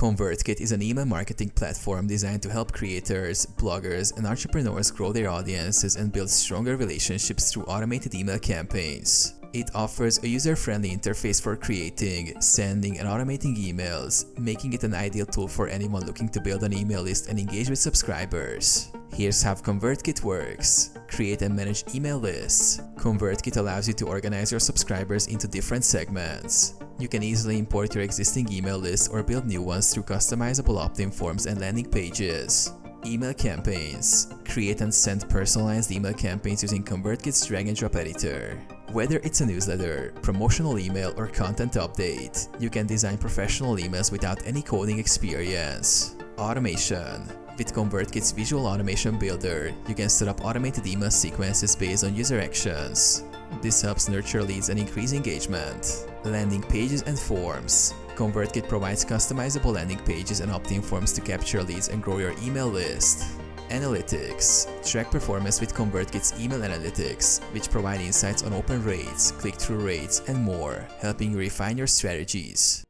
ConvertKit is an email marketing platform designed to help creators, bloggers, and entrepreneurs grow their audiences and build stronger relationships through automated email campaigns. It offers a user-friendly interface for creating, sending, and automating emails, making it an ideal tool for anyone looking to build an email list and engage with subscribers. Here's how ConvertKit works. Create and manage email lists. ConvertKit allows you to organize your subscribers into different segments. You can easily import your existing email lists or build new ones through customizable opt-in forms and landing pages. Email campaigns. Create and send personalized email campaigns using ConvertKit's drag-and-drop editor. Whether it's a newsletter, promotional email, or content update, you can design professional emails without any coding experience. Automation. With ConvertKit's Visual Automation Builder, you can set up automated email sequences based on user actions. This helps nurture leads and increase engagement. Landing pages and forms. ConvertKit provides customizable landing pages and opt-in forms to capture leads and grow your email list. Analytics. Track performance with ConvertKit's email analytics, which provide insights on open rates, click-through rates, and more, helping you refine your strategies.